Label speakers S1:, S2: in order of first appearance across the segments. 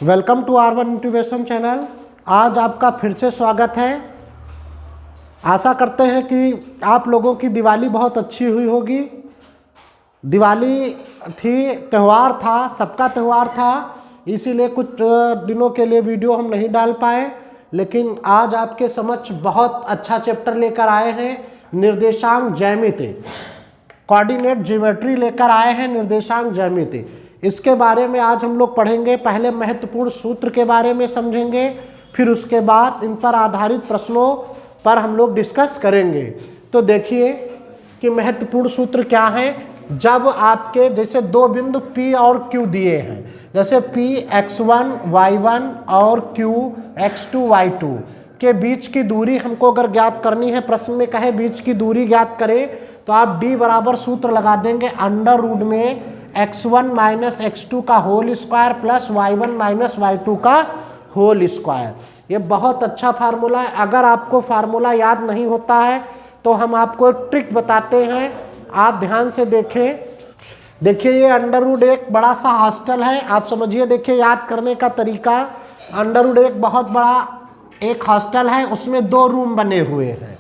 S1: Welcome to R1 motivation channel. आज आपका फिर से स्वागत है। आशा करते हैं कि आप लोगों की दिवाली बहुत अच्छी हुई होगी। दिवाली थी, त्यौहार था, सबका त्यौहार था, इसीलिए कुछ दिनों के लिए वीडियो हम नहीं डाल पाए, लेकिन आज आपके समक्ष बहुत अच्छा चैप्टर लेकर आए हैं। निर्देशांक ज्यामिति, कोऑर्डिनेट ज्योमेट्री लेकर आए हैं। निर्देशांक ज्यामिति, इसके बारे में आज हम लोग पढ़ेंगे। पहले महत्वपूर्ण सूत्र के बारे में समझेंगे, फिर उसके बाद इन पर आधारित प्रश्नों पर हम लोग डिस्कस करेंगे। तो देखिए कि महत्वपूर्ण सूत्र क्या है। जब आपके जैसे दो बिंदु P और Q दिए हैं, जैसे P x1 y1 और Q x2 y2 के बीच की दूरी हमको अगर ज्ञात करनी है, प्रश्न में कहे बीच की दूरी ज्ञात करें, तो आप D बराबर सूत्र लगा देंगे अंडर रूट में x1 माइनस x2 का whole square plus y1 minus y2 का होल स्क्वायर। ये बहुत अच्छा फार्मूला है। अगर आपको फार्मूला याद नहीं होता है तो हम आपको एक ट्रिक बताते हैं, आप ध्यान से देखें। देखिए ये अंडर रूट एक बड़ा सा हॉस्टल है, आप समझिए। देखिए याद करने का तरीका, अंडर रूट एक बहुत बड़ा एक हॉस्टल है, उसमें दो रूम बने हुए हैं।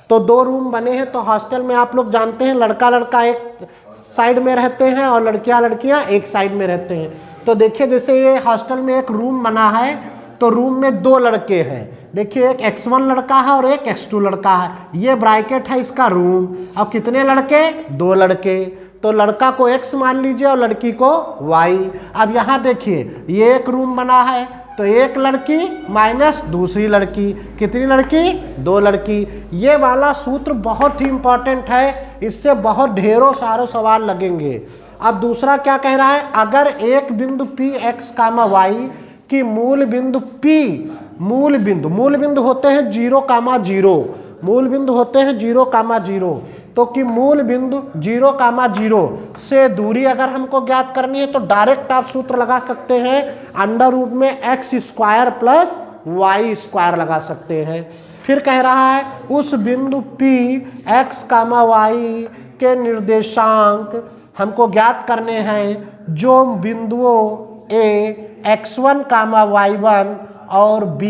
S1: तो दो रूम बने हैं, तो हॉस्टल में आप लोग जानते हैं लड़का लड़का एक साइड में रहते हैं और लड़कियां लड़कियां एक साइड में रहते हैं। तो देखिए जैसे ये हॉस्टल में एक रूम बना है, तो रूम में दो लड़के हैं। देखिए एक x1 लड़का है और एक x2 लड़का है, ये ब्रैकेट है इसका रूम। अब कितने लड़के? दो लड़के। तो लड़का को x मान लीजिए और लड़की को y। अब यहाँ देखिए ये एक रूम बना है, तो एक लड़की माइनस दूसरी लड़की, कितनी लड़की? दो लड़की। ये वाला सूत्र बहुत ही इंपॉर्टेंट है, इससे बहुत ढेरों सारे सवाल लगेंगे। अब दूसरा क्या कह रहा है, अगर एक बिंदु P x कामा y की मूल बिंदु P, मूल बिंदु होते हैं 0 कामा 0, मूल बिंदु होते हैं 0 कामा 0, तो कि मूल बिंदु 0 कामा 0 से दूरी अगर हमको ज्ञात करनी है, तो डायरेक्ट आप सूत्र लगा सकते हैं अंडर रूट में x square plus y square लगा सकते हैं। फिर कह रहा है उस बिंदु P x कामा y के निर्देशांक हमको ज्ञात करने हैं जो बिंदुओं A x1 कामा y1 और B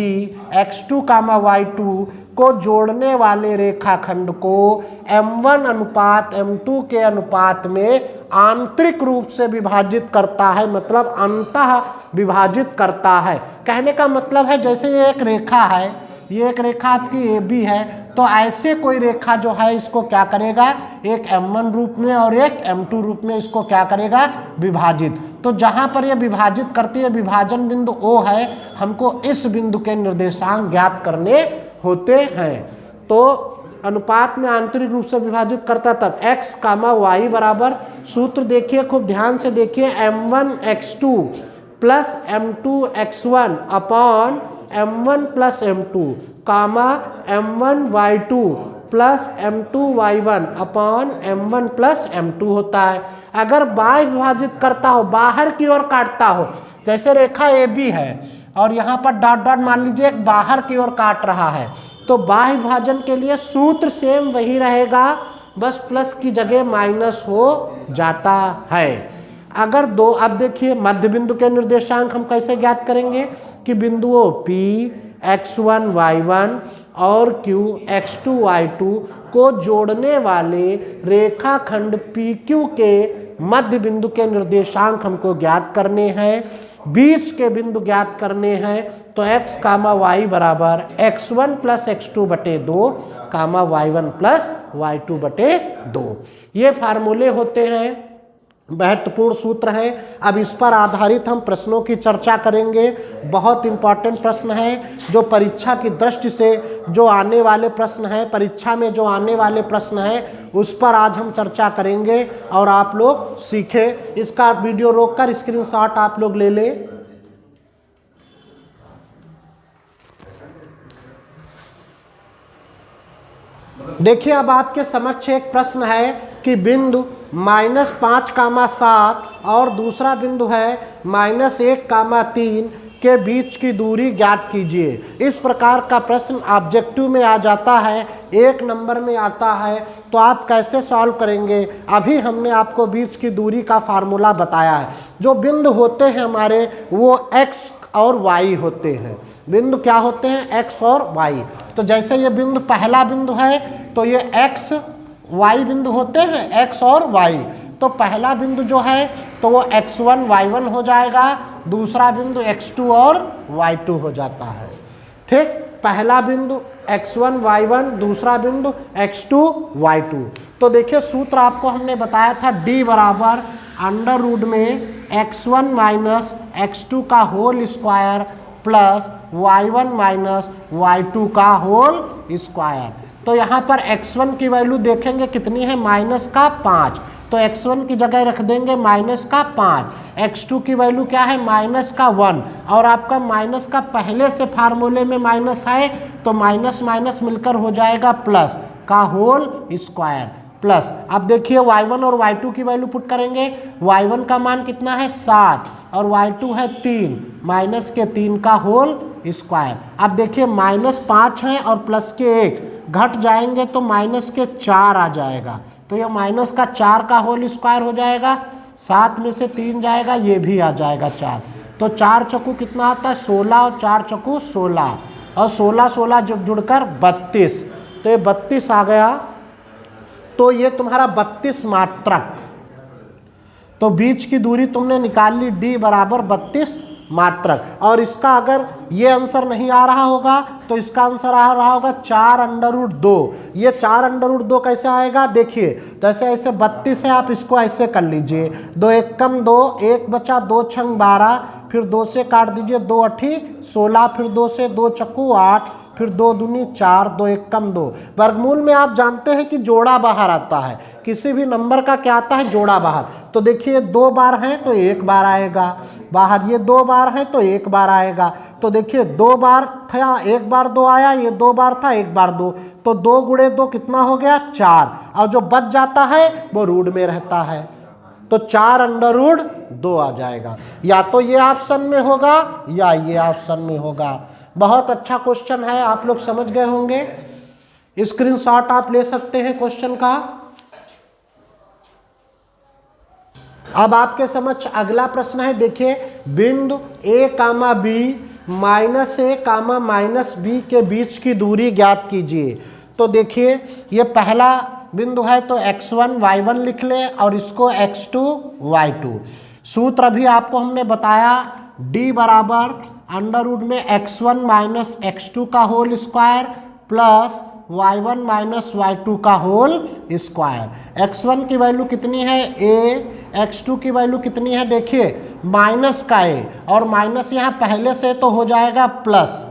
S1: x2 कामा y2 को जोड़ने वाले रेखाखंड को m1 अनुपात m2 के अनुपात में आंतरिक रूप से विभाजित करता है, मतलब अंतः विभाजित करता है। कहने का मतलब है जैसे ये एक रेखा है, ये एक रेखा आपकी AB है, तो ऐसे कोई रेखा जो है इसको क्या करेगा, एक m1 रूप में और एक m2 रूप में इसको क्या करेगा, विभाजित। तो जहाँ पर यह विभाजित करती है, विभाजन बिंदु O है, हमको इस बिंदु के निर्देशांक ज्ञात करने होते हैं। तो अनुपात में आंतरिक रूप से विभाजित करता तब x कामा y बराबर, सूत्र देखिए खूब ध्यान से देखिए, m1 x2 plus m2 x1 upon m1 plus m2 कामा m1 y2 plus m2 y1 upon m1 plus m2 होता है। अगर बाह्य विभाजित करता हो, बाहर की ओर काटता हो, जैसे रेखा AB है और यहाँ पर डॉट डॉट मान लीजिए एक बाहर की ओर काट रहा है, तो बाह्य विभाजन के लिए सूत्र सेम वही रहेगा, बस प्लस की जगह माइनस हो जाता है। अगर दो, अब देखिए मध्य बिंदु के निर्देशांक हम कैसे ज्ञात करेंगे कि बिंदुओं P x1 y1 और Q x2 y2 को जोड़ने वाले रेखाखंड PQ के मध्य बिंदु के निर्देशांक हमको ज्ञात करने हैं, बीच के बिंदु ज्ञात करने हैं। तो x कामा y बराबर x1 प्लस x2 बटे 2 कामा y1 प्लस y2 बटे 2। ये फार्मूले होते हैं, महत्वपूर्ण सूत्र है। अब इस पर आधारित हम प्रश्नों की चर्चा करेंगे। बहुत इंपॉर्टेंट प्रश्न है, जो परीक्षा की दृष्टि से जो आने वाले प्रश्न हैं, परीक्षा में जो आने वाले प्रश्न हैं, उस पर आज हम चर्चा करेंगे और आप लोग सीखें। इसका वीडियो रोककर स्क्रीनशॉट आप लोग ले लें। देखिए अब आपके समक्ष एक प्रश्न है कि बिंदु -5 कामा 7 और दूसरा बिंदु है -1 कामा 3 के बीच की दूरी ज्ञात कीजिए। इस प्रकार का प्रश्न ऑब्जेक्टिव में आ जाता है, 1 नंबर में आता है, तो आप कैसे सॉल्व करेंगे? अभी हमने आपको बीच की दूरी का फार्मूला बताया है। जो बिंदु होते हैं हमारे वो x और वाई होते हैं। बिंदु क्या होते हैं? एक्स और वाई। तो जैसे ये बिंदु पहला बिंदु है तो ये एक्स वाई बिंदु होते हैं, एक्स और वाई। तो पहला बिंदु जो है तो वो x1 y1 हो जाएगा, दूसरा बिंदु x2 और y2 हो जाता है। ठीक, पहला बिंदु x1 y1, दूसरा बिंदु x2 y2। तो देखिए सूत्र आपको हमने बताया था d बराबर अंडर रूट में x1 माइनस x2 का whole square plus y1 minus y2 का होल स्क्वायर। तो यहाँ पर x1 की वैल्यू देखेंगे कितनी है? माइनस का 5। तो x1 की जगह रख देंगे माइनस का 5। x2 की वैल्यू क्या है? माइनस का 1। और आपका माइनस का पहले से फार्मूले में माइनस है तो माइनस माइनस मिलकर हो जाएगा प्लस का होल स्क्वायर प्लस। अब देखिए y1 और y2 की वैल्यू पुट करेंगे। y1 का मान कितना है? 7 और y2 है 3, माइनस के 3 का होल स्क्वायर। अब देखिए -5 है और प्लस के 1 घट जाएंगे तो माइनस के 4 आ जाएगा। तो यह माइनस का 4 का होल स्क्वायर हो जाएगा। 7 में से 3 जाएगा, ये भी आ जाएगा 4। तो 4 चौकू कितना आता है? 16 और 4 चौकू 16 और 16 16 जब जुड़कर 32। तो ये 32 आ गया। तो ये तुम्हारा 32 मात्रक। तो बीच की दूरी तुमने निकाल ली d बराबर 32 मात्रक। और इसका अगर ये आंसर नहीं आ रहा होगा तो इसका आंसर आ रहा होगा 4 अंडर रूट 2। ये 4 अंडर रूट 2 कैसे आएगा? देखिए जैसे ऐसे 32 है, आप इसको ऐसे कर लीजिए, 2 1 कम 2, 1 बचा, 2 छंग 12, फिर 2 से काट दीजिए, 2 अठी 16, फिर 2 से 2 चक्कू 8, फिर 2 दूनी 4, 2 1 कम 2। वर्गमूल में आप जानते हैं कि जोड़ा बाहर आता है, किसी भी नंबर का क्या आता है? जोड़ा बाहर। तो देखिए 2 बार हैं तो 1 बार आएगा बाहर, ये 2 बार है तो 1 बार आएगा। तो देखिए 2 बार था, 1 बार 2 आया, ये 2 बार था, 1 बार 2, तो 2 गुणे 2 कितना हो गया? 4। और जो बच जाता है वो रूट में रहता है, तो 4 अंडर रूट 2 आ जाएगा। या तो ये ऑप्शन में होगा या ये ऑप्शन में होगा। बहुत अच्छा क्वेश्चन है, आप लोग समझ गए होंगे। स्क्रीनशॉट आप ले सकते हैं क्वेश्चन का। अब आपके समक्ष अगला प्रश्न है। देखिए बिंदु a comma b minus a comma minus b के बीच की दूरी ज्ञात कीजिए। तो देखिए ये पहला बिंदु है तो x1 y1 लिख ले और इसको x2 y2। सूत्र अभी आपको हमने बताया d बराबर अंडर रूट में x1 माइनस x2 का whole square plus y1 minus y2 का होल स्क्वायर। x1 की वैल्यू कितनी है? a। x2 की वैल्यू कितनी है? देखिए माइनस का a और माइनस यहाँ पहले से तो हो जाएगा प्लस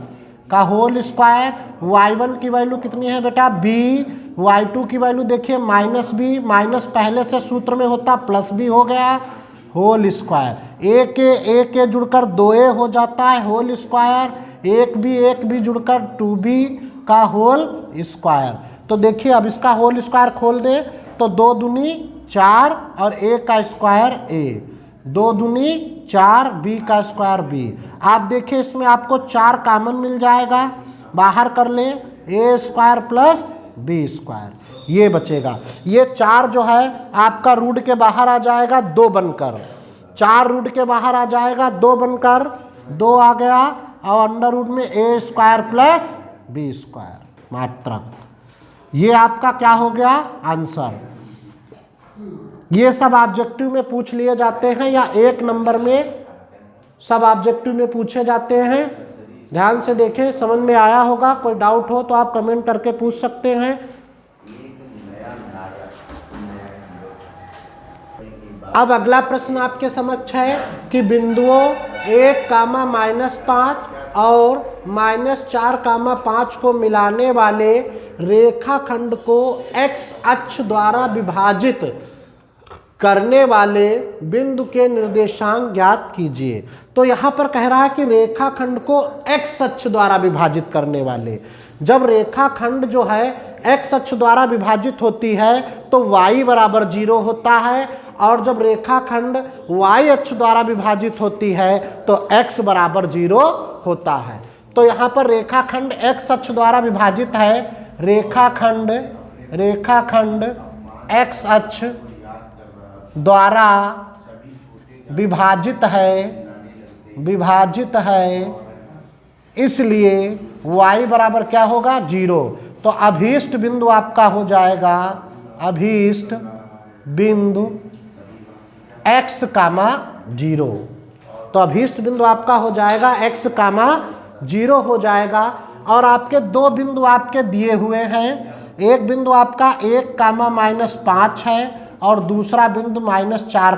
S1: का होल स्क्वायर। y1 की वैल्यू कितनी है बेटा? b। y2 की वैल्यू देखिए माइनस b, माइनस पहले से सूत्र में होता प्लस b हो गया होल स्क्वायर। a के जुड़कर 2a हो जाता है होल स्क्वायर, एक भी जुड़कर 2b का होल स्क्वायर। तो देखिए अब इसका होल स्क्वायर खोल दे तो 2 दूनी 4 और a का स्क्वायर a, 2 दूनी 4, b का स्क्वायर b। आप देखिए इसमें आपको 4 कॉमन मिल जाएगा, बाहर कर ले a square plus b square, ये बचेगा। ये 4 जो है आपका रूट के बाहर आ जाएगा 2 बनकर, 4 रूट के बाहर आ जाएगा 2 बनकर, 2 आ गया और अंडर रूट में a square plus b square मात्रक। ये आपका क्या हो गया? आंसर। ये सब ऑब्जेक्टिव में पूछ लिए जाते हैं या 1 नंबर में सब ऑब्जेक्टिव में पूछे जाते हैं। ध्यान से देखें, समझ में आया होगा। कोई डाउट हो तो आप कमेंट करके पूछ सकते हैं। अब अगला प्रश्न आपके समक्ष है कि बिंदुओं 1 कामा -5 और -4 कामा 5 को मिलाने वाले रेखाखंड को x अक्ष द्वारा विभाजित करने वाले बिंदु के निर्देशांक ज्ञात कीजिए। तो यहाँ पर कह रहा है कि रेखाखंड को x अक्ष द्वारा विभाजित करने वाले। जब रेखाखंड जो है x अक्ष द्वारा विभाजित होती है तो y बराबर 0 होता है, और जब रेखाखंड y अक्ष द्वारा विभाजित होती है तो x बराबर 0 होता है। तो यहाँ पर रेखाखंड x अक्ष द्वारा विभाजित है, रेखाखंड x अक्ष द्वारा विभाजित है विभाजित है, इसलिए y बराबर क्या होगा 0। तो अभीष्ट बिंदु आपका हो जाएगा, अभीष्ट बिंदु x, 0। तो अभीष्ट बिंदु आपका हो जाएगा x, 0 हो जाएगा। और आपके दो बिंदु आपके दिए हुए हैं, एक बिंदु आपका 1, -5 है और दूसरा बिंदु -4,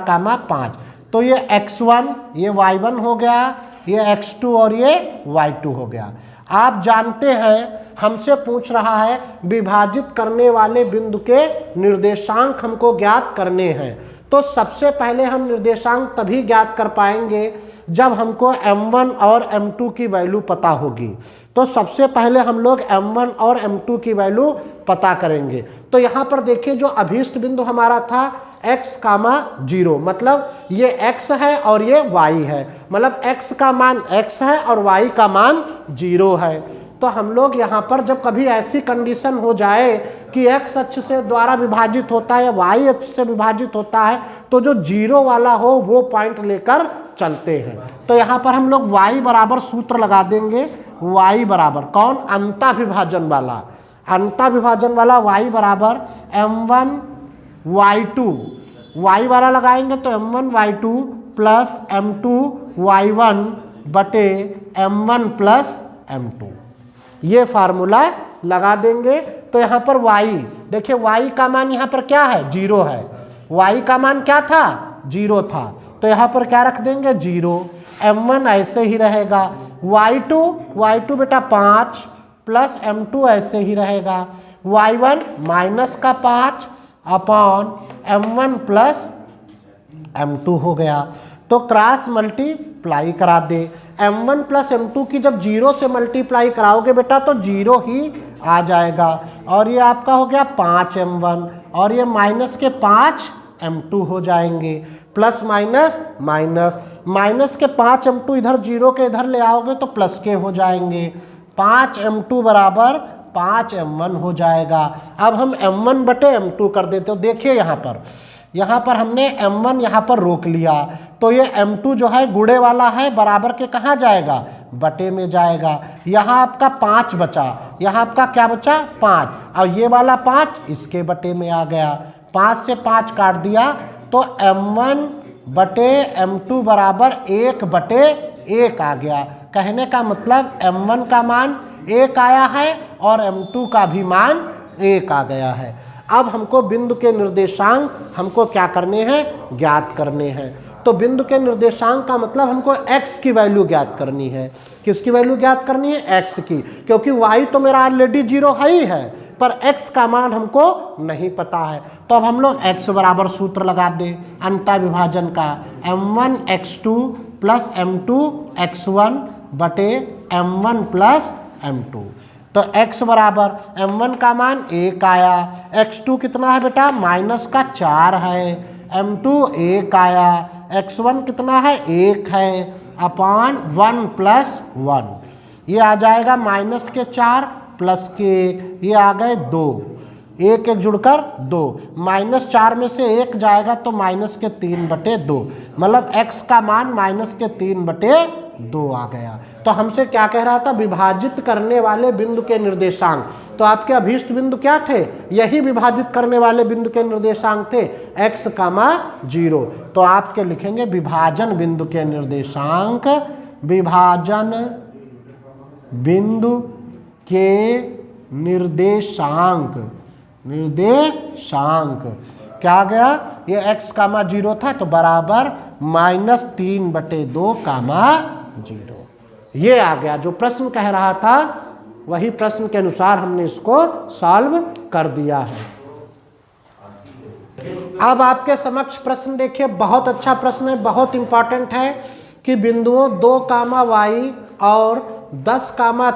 S1: 5। तो ये x1 ये y1 हो गया, ये x2 और ये y2 हो गया। आप जानते हैं हमसे पूछ रहा है विभाजित करने वाले बिंदु के निर्देशांक हमको ज्ञात करने हैं। तो सबसे पहले हम निर्देशांक तभी ज्ञात कर पाएंगे जब हमको m1 और m2 की वैल्यू पता होगी। तो सबसे पहले हम लोग m1 और m2 की वैल्यू पता करेंगे। तो यहाँ पर देखिए जो अभीष्ट बिंदु हमारा था x, 0, मतलब ये x है और ये y है, मतलब x का मान x है और y का मान 0 है। तो हम लोग यहाँ पर जब कभी ऐसी कंडीशन हो जाए कि x अक्ष से द्वारा विभाजित होता है या y अक्ष से विभाजित होता है, तो जो 0 वाला हो वो पॉइंट लेकर चलते हैं। तो यहाँ पर हम लोग y बराबर सूत्र लगा देंगे, y बराबर कौन, अंता विभाजन वाला, अंता विभाजन वाला y बराबर m1 y2, y वाला लगाएंगे तो m1 y2 plus m2 y1 बटे m1 प्लस m2, ये फार्मूला लगा देंगे। तो यहाँ पर y, देखिए y का मान यहाँ पर क्या है 0 है, y का मान क्या था 0 था, तो यहाँ पर क्या रख देंगे 0। m1 ऐसे ही रहेगा, y2 बेटा 5 प्लस m2 ऐसे ही रहेगा, y1 माइनस का 5 अपॉन m1 प्लस m2 हो गया। तो क्रॉस मल्टीप्लाई करा दे, m1 प्लस m2 की जब 0 से मल्टीप्लाई कराओगे बेटा तो 0 ही आ जाएगा। और ये आपका हो गया 5m1 और ये माइनस के 5m2 हो जाएंगे, प्लस माइनस माइनस, माइनस के 5m2 इधर 0 के इधर ले आओगे तो प्लस के हो जाएंगे, 5m2 बराबर 5m1 हो जाएगा। अब हम m1 बटे m2 कर देते हो। देखिए यहाँ पर हमने m1 यहाँ पर रोक लिया, तो ये m2 जो है गुणे वाला है, बराबर के कहाँ जाएगा, बटे में जाएगा। यहाँ आपका 5 बचा, यहाँ आपका क्या बचा 5, और ये वाला 5 इसके बटे में आ गया, 5 से 5 काट दिया तो m1 बटे m2 बराबर 1 बटे 1 आ गया। कहने का मतलब m1 का मान 1 आया है और m2 का भी मान 1 आ गया है। अब हमको बिंदु के निर्देशांक हमको क्या करने हैं, ज्ञात करने हैं। तो बिंदु के निर्देशांक का मतलब हमको x की वैल्यू ज्ञात करनी है। किसकी वैल्यू ज्ञात करनी है, x की, क्योंकि y तो मेरा ऑलरेडी 0 है ही है, पर x का मान हमको नहीं पता है। तो अब हम लोग x बराबर सूत्र लगा दे अंता विभाजन का, m1 x2 plus m2 x1 बटे m1 प्लस m2। तो x बराबर m1 का मान 1 आया, x2 कितना है बेटा माइनस का 4 है, m2 1 आया, x1 कितना है 1 है, अपॉन 1 प्लस 1, ये आ जाएगा माइनस के 4 प्लस के, ये आ गए 2, 1 1 जुड़कर 2, माइनस 4 में से 1 जाएगा तो माइनस के 3 बटे 2, मतलब x का मान माइनस के 3 बटे 2 आ गया। तो हमसे क्या कह रहा था, विभाजित करने वाले बिंदु के निर्देशांक। तो आपके अभीष्ट बिंदु क्या थे, यही विभाजित करने वाले बिंदु के निर्देशांक थे x, 0। तो आपके लिखेंगे विभाजन बिंदु के निर्देशांक, विभाजन बिंदु के निर्देशांक, निर्देशांक क्या आ गया, ये x, 0 था तो बराबर -3 बटे 2, 0, ये आ गया। जो प्रश्न कह रहा था वही प्रश्न के अनुसार हमने इसको सॉल्व कर दिया है। अब आपके समक्ष प्रश्न देखिए, बहुत अच्छा प्रश्न है, बहुत इंपॉर्टेंट है कि बिंदुओं 2, y और 10,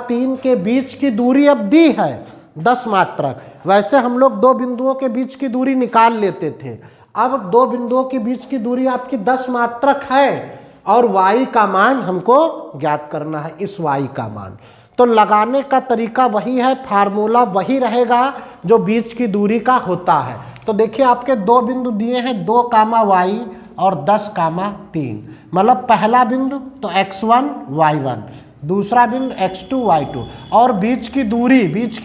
S1: 3 के बीच की दूरी अब दी है 10 मात्रक। वैसे हम लोग 2 बिंदुओं के बीच की दूरी निकाल लेते थे, अब 2 बिंदुओं के बीच की दूरी आपकी 10 मात्रक है और y का मान हमको ज्ञात करना है, इस y का मान। तो लगाने का तरीका वही है, फार्मूला वही रहेगा जो बीच की दूरी का होता है। तो देखिए आपके 2 बिंदु दिए हैं, 2, y और 10 कामा 3, मतलब पहला बिंदु तो x1 y1, दूसरा बिंदु x2 y2, और बीच की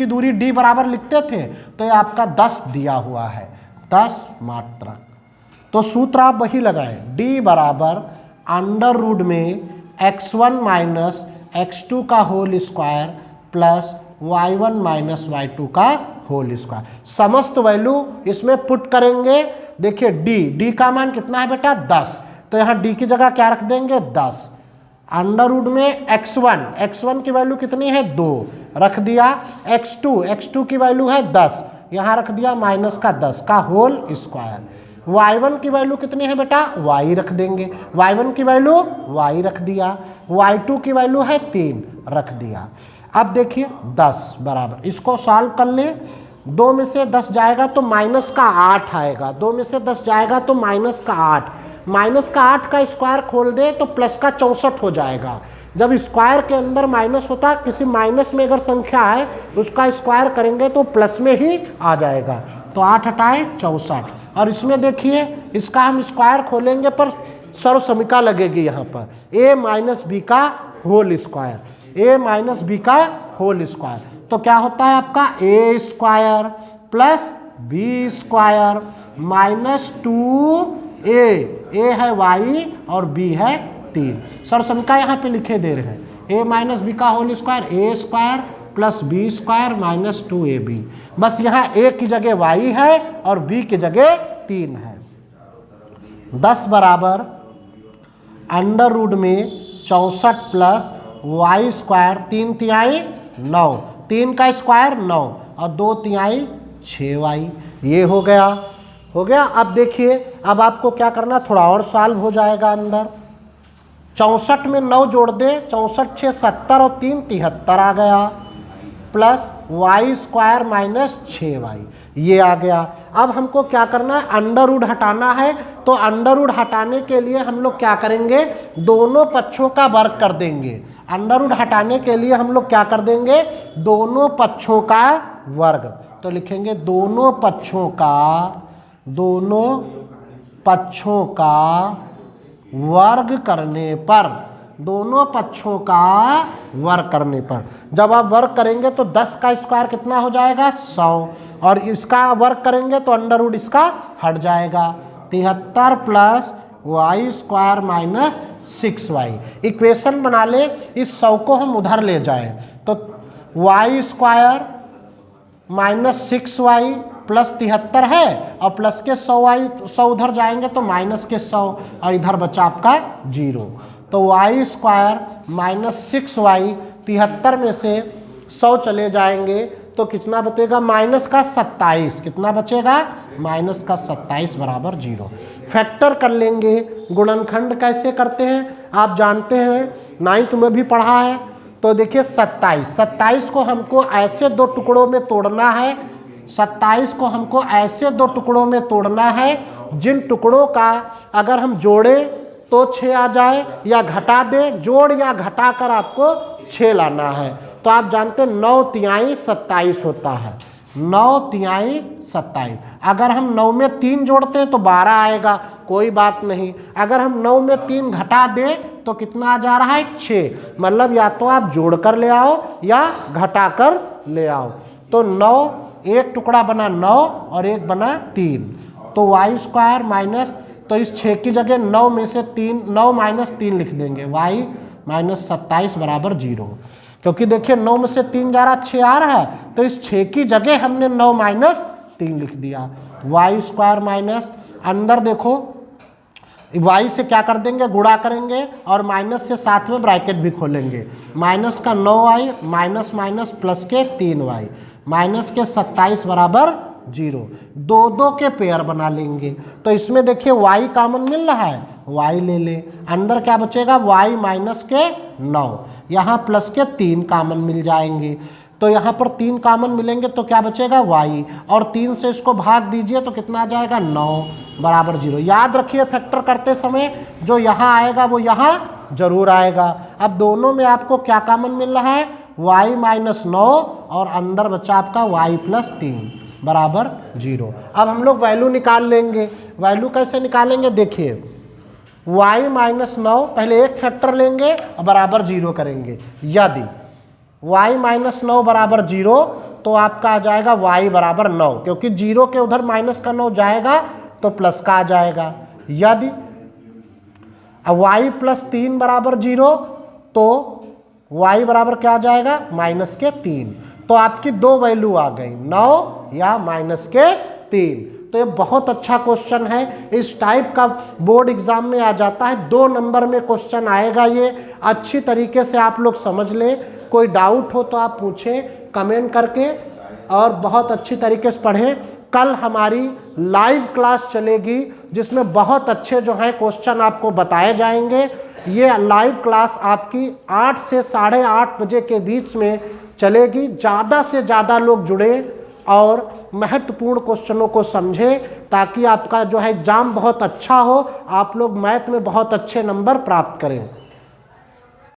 S1: दूरी d बराबर लिखते थे तो ये आपका 10 दिया हुआ है, 10 मात्रक। तो सूत्र आप वही लगाएं, d बराबर अंडर रूट में x1 माइनस x2 का whole square plus y1 minus y2 का होल स्क्वायर। समस्त वैल्यू इसमें पुट करेंगे। देखिए d का मान कितना है बेटा 10, तो यहाँ d की जगह क्या रख देंगे 10। अंडर रूट में x1 की वैल्यू कितनी है 2 रख दिया, x2 की वैल्यू है 10 यहाँ रख दिया माइनस का 10 का होल स्क्वायर। y1 की वैल्यू कितनी है बेटा y रख देंगे, y1 की वैल्यू y रख दिया, y2 की वैल्यू है 3 रख दिया। अब देखिए 10 बराबर, इसको सॉल्व कर ले, 2 में से 10 जाएगा तो माइनस का 8 आएगा, 2 में से 10 जाएगा तो माइनस का 8, माइनस का 8 का स्क्वायर खोल दे तो प्लस का 64 हो जाएगा। जब स्क्वायर के अंदर माइनस होता है, किसी माइनस में अगर संख्या है उसका स्क्वायर करेंगे तो प्लस में ही आ जाएगा, तो 8 हटाए 64। और इसमें देखिए इसका हम स्क्वायर खोलेंगे पर सर्वसमीका लगेगी यहाँ पर, a माइनस बी का whole square, a minus B का होल स्क्वायर, तो क्या होता है आपका a square plus B square minus 2a, a है y और b है 3। सर्वसमीका यहाँ पे लिखे दे रहे हैं, a माइनस बी का whole square a square plus B square minus 2ab, बस यहाँ a की जगह y है और b की जगह 3 है। 10 बराबर अंडर रूट में 64 प्लस y स्क्वायर 3 तिहाई 9, 3 का स्क्वायर 9 और 2 तिहाई 6y, ये हो गया। अब देखिए अब आपको क्या करना, थोड़ा और सॉल्व हो जाएगा। अंदर 64 में 9 जोड़ दे, 64 6 70 और 3 73 आ गया, plus y square minus 6y, ये आ गया। अब हमको क्या करना है, अंडर रूट हटाना है, तो अंडर रूट हटाने के लिए हम लोग क्या करेंगे, दोनों पक्षों का वर्ग कर देंगे। अंडर रूट हटाने के लिए हम लोग क्या कर देंगे, दोनों पक्षों का वर्ग, तो लिखेंगे दोनों पक्षों का वर्ग करने पर, दोनों पक्षों का वर्ग करने पर, जब आप वर्ग करेंगे तो 10 का स्क्वायर कितना हो जाएगा 100, और इसका वर्ग करेंगे तो अंडर रूट इसका हट जाएगा, 73 plus y square minus 6y। Equation बना ले, इस 100 को हम उधर ले जाएं तो y square minus 6y plus 73 है और प्लस के 100 उधर जाएंगे तो माइनस के 100 और इधर बचा आपका 0, तो y स्क्वायर माइनस 6y, 73 में से 100 चले जाएंगे तो कितना बचेगा माइनस का 27, कितना बचेगा माइनस का 27 बराबर 0। फैक्टर कर लेंगे, गुणनखंड कैसे करते हैं आप जानते हैं, 9th में भी पढ़ा है। तो देखिए 27 को हमको ऐसे 2 टुकड़ों में तोड़ना है, 27 को हमको ऐसे 2 टुकड़ों में तोड़ना है जिन टुकड़ों का अगर हम जोड़े तो 6 आ जाए या घटा दे, जोड़ या घटा कर आपको 6 लाना है। तो आप जानते हैं 9 तिहाई 27 होता है, 9 तिहाई 27। अगर हम 9 में 3 जोड़ते हैं तो 12 आएगा, कोई बात नहीं। अगर हम 9 में 3 घटा दें तो कितना आ जा रहा है 6, मतलब या तो आप जोड़ कर ले आओ या घटा कर ले आओ। तो 9, एक टुकड़ा बना 9 और एक बना 3, तो y स्क्वायर माइनस, तो इस 6 की जगह 9 में से 9 माइनस 3 लिख देंगे, y माइनस 27 बराबर 0, क्योंकि देखिए 9 में से 3 जा रहा 6 आ रहा है, तो इस 6 की जगह हमने 9 माइनस 3 लिख दिया। y स्क्वायर माइनस, अंदर देखो y से क्या कर देंगे गुणा करेंगे और माइनस से साथ में ब्रैकेट भी खोलेंगे, माइनस का 9y माइनस माइनस प्लस के 3y, माइनस के 27 बराबर 0। 2 के पेयर बना लेंगे, तो इसमें देखिए y कॉमन मिल रहा है, y ले ले, अंदर क्या बचेगा y माइनस के 9, यहाँ प्लस के 3 कॉमन मिल जाएंगे, तो यहाँ पर 3 कॉमन मिलेंगे तो क्या बचेगा y, और 3 से इसको भाग दीजिए तो कितना आ जाएगा 9 बराबर 0। याद रखिए फैक्टर करते समय जो यहाँ आएगा वो यहाँ जरूर आएगा। अब दोनों में आपको क्या कॉमन मिल रहा है, y माइनस 9 और अंदर बचा आपका y प्लस 3 बराबर 0। अब हम लोग वैल्यू निकाल लेंगे। वैल्यू कैसे निकालेंगे, देखिए y माइनस 9, पहले एक फैक्टर लेंगे और बराबर 0 करेंगे। यदि y माइनस 9 बराबर 0 तो आपका आ जाएगा y बराबर 9, क्योंकि 0 के उधर माइनस का 9 जाएगा तो प्लस का आ जाएगा। यदि y प्लस 3 बराबर 0 तो y बराबर क्या आ जाएगा, माइनस के 3। तो आपकी दो वैल्यू आ गई, 9 या माइनस के 3। तो ये बहुत अच्छा क्वेश्चन है, इस टाइप का बोर्ड एग्जाम में आ जाता है, 2 नंबर में क्वेश्चन आएगा। ये अच्छी तरीके से आप लोग समझ लें, कोई डाउट हो तो आप पूछें कमेंट करके, और बहुत अच्छी तरीके से पढ़ें। कल हमारी लाइव क्लास चलेगी जिसमें बहुत अच्छे जो हैं क्वेश्चन आपको बताए जाएंगे। ये लाइव क्लास आपकी 8 से 8:30 बजे के बीच में चलेगी। ज़्यादा से ज़्यादा लोग जुड़े और महत्वपूर्ण क्वेश्चनों को समझें, ताकि आपका जो है एग्ज़ाम बहुत अच्छा हो, आप लोग मैथ में बहुत अच्छे नंबर प्राप्त करें।